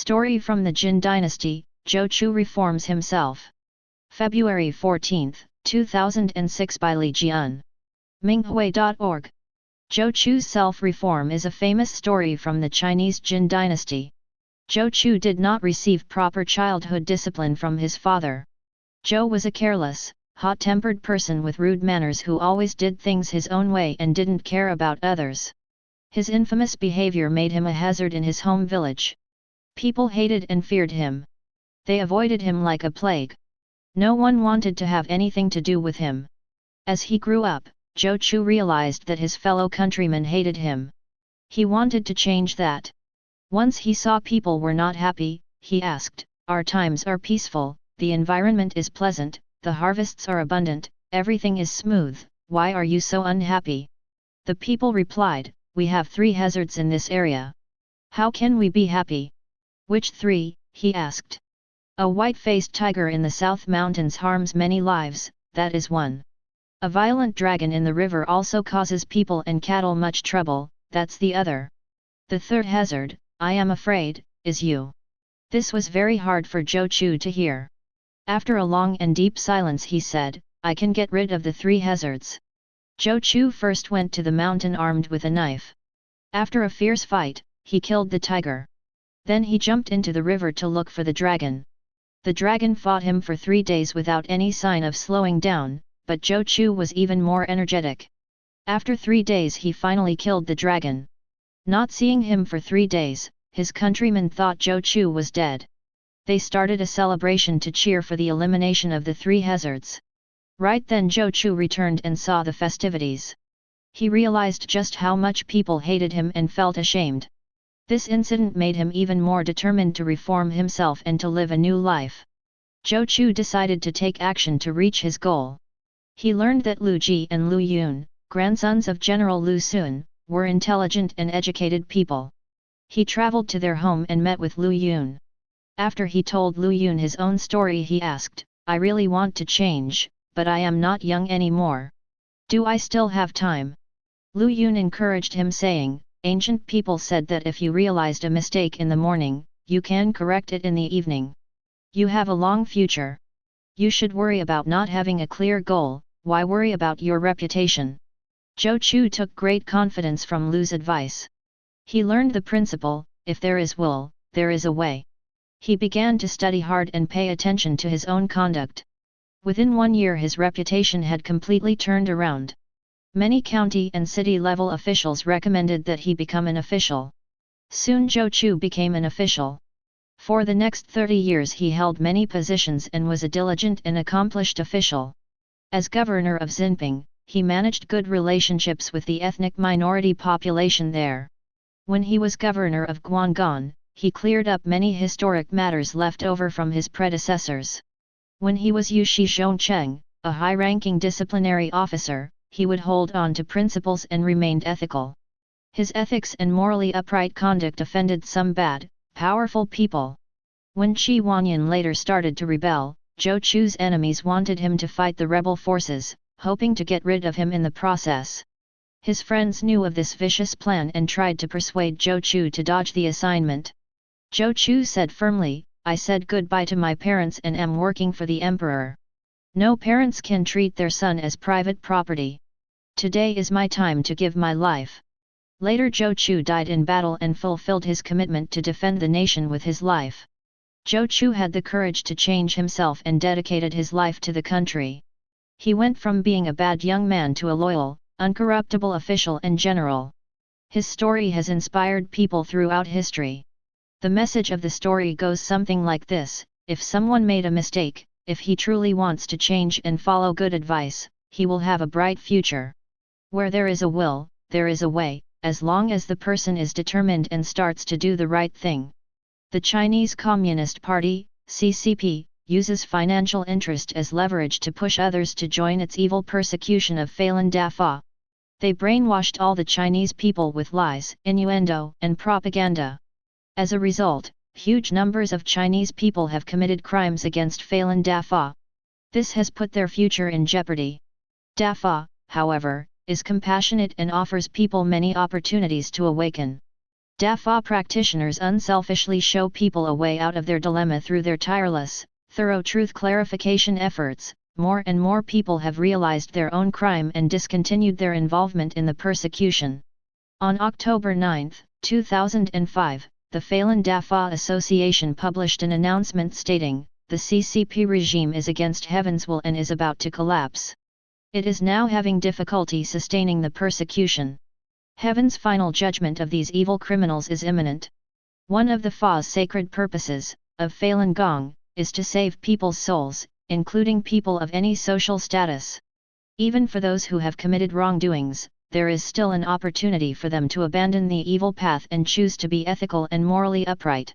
Story from the Jin Dynasty, Zhou reforms himself. February 14, 2006 by Li Jian. Minghui.org. Zhou's self-reform is a famous story from the Chinese Jin Dynasty. Zhou did not receive proper childhood discipline from his father. Zhou was a careless, hot-tempered person with rude manners who always did things his own way and didn't care about others. His infamous behavior made him a hazard in his home village. People hated and feared him. They avoided him like a plague. No one wanted to have anything to do with him. As he grew up, Zhou realized that his fellow countrymen hated him. He wanted to change that. Once he saw people were not happy, he asked, "Our times are peaceful, the environment is pleasant, the harvests are abundant, everything is smooth, why are you so unhappy?" The people replied, "We have 3 hazards in this area. How can we be happy?" "Which 3?" he asked. "A white-faced tiger in the South Mountains harms many lives, that is one. A violent dragon in the river also causes people and cattle much trouble, that's the other. The 3rd hazard, I am afraid, is you." This was very hard for Zhou to hear. After a long and deep silence he said, "I can get rid of the 3 hazards." Zhou first went to the mountain armed with a knife. After a fierce fight, he killed the tiger. Then he jumped into the river to look for the dragon. The dragon fought him for 3 days without any sign of slowing down, but Zhou was even more energetic. After 3 days he finally killed the dragon. Not seeing him for 3 days, his countrymen thought Zhou was dead. They started a celebration to cheer for the elimination of the 3 hazards. Right then Zhou returned and saw the festivities. He realized just how much people hated him and felt ashamed. This incident made him even more determined to reform himself and to live a new life. Zhou decided to take action to reach his goal. He learned that Lu Ji and Lu Yun, grandsons of General Lu Xun, were intelligent and educated people. He traveled to their home and met with Lu Yun. After he told Lu Yun his own story, he asked, "I really want to change, but I am not young anymore. Do I still have time?" Lu Yun encouraged him saying, "Ancient people said that if you realized a mistake in the morning, you can correct it in the evening. You have a long future. You should worry about not having a clear goal, why worry about your reputation?" Zhou took great confidence from Lu's advice. He learned the principle, if there is will, there is a way. He began to study hard and pay attention to his own conduct. Within 1 year his reputation had completely turned around. Many county and city level officials recommended that he become an official. Soon Zhou became an official. For the next 30 years he held many positions and was a diligent and accomplished official. As governor of Xinping, he managed good relationships with the ethnic minority population there. When he was governor of Guangdong, he cleared up many historic matters left over from his predecessors. When he was Yushi Zhongcheng, a high-ranking disciplinary officer, he would hold on to principles and remained ethical. His ethics and morally upright conduct offended some bad, powerful people. When Qi Wanyan later started to rebel, Zhou's enemies wanted him to fight the rebel forces, hoping to get rid of him in the process. His friends knew of this vicious plan and tried to persuade Zhou to dodge the assignment. Zhou said firmly, "I said goodbye to my parents and am working for the emperor. No parents can treat their son as private property. Today is my time to give my life." Later Zhou died in battle and fulfilled his commitment to defend the nation with his life. Zhou had the courage to change himself and dedicated his life to the country. He went from being a bad young man to a loyal, uncorruptible official and general. His story has inspired people throughout history. The message of the story goes something like this: if someone made a mistake, if he truly wants to change and follow good advice, he will have a bright future. Where there is a will, there is a way, as long as the person is determined and starts to do the right thing. The Chinese Communist Party, CCP, uses financial interest as leverage to push others to join its evil persecution of Falun Dafa. They brainwashed all the Chinese people with lies, innuendo, and propaganda. As a result, huge numbers of Chinese people have committed crimes against Falun Dafa. This has put their future in jeopardy. Dafa, however, is compassionate and offers people many opportunities to awaken. Dafa practitioners unselfishly show people a way out of their dilemma through their tireless, thorough truth clarification efforts. More and more people have realized their own crime and discontinued their involvement in the persecution. On October 9, 2005, the Falun Dafa Association published an announcement stating, "The CCP regime is against heaven's will and is about to collapse. It is now having difficulty sustaining the persecution. Heaven's final judgment of these evil criminals is imminent." One of the Fa's sacred purposes, of Falun Gong, is to save people's souls, including people of any social status. Even for those who have committed wrongdoings, there is still an opportunity for them to abandon the evil path and choose to be ethical and morally upright.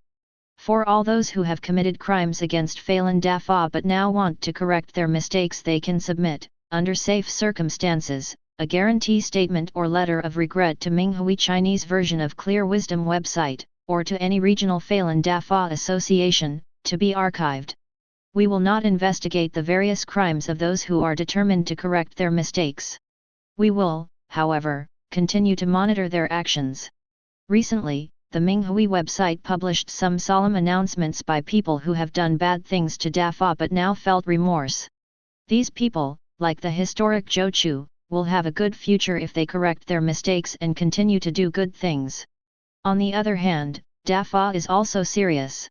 For all those who have committed crimes against Falun Dafa but now want to correct their mistakes, they can submit, under safe circumstances, a guarantee statement or letter of regret to Minghui Chinese version of Clear Wisdom website, or to any regional Falun Dafa association, to be archived. We will not investigate the various crimes of those who are determined to correct their mistakes. We will, however, continue to monitor their actions. Recently, the Minghui website published some solemn announcements by people who have done bad things to Dafa but now felt remorse. These people, like the historic Zhou, will have a good future if they correct their mistakes and continue to do good things. On the other hand, Dafa is also serious.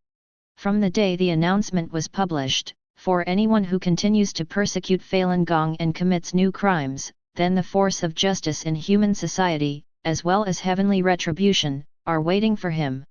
From the day the announcement was published, for anyone who continues to persecute Falun Gong and commits new crimes, then the force of justice in human society, as well as heavenly retribution, are waiting for him.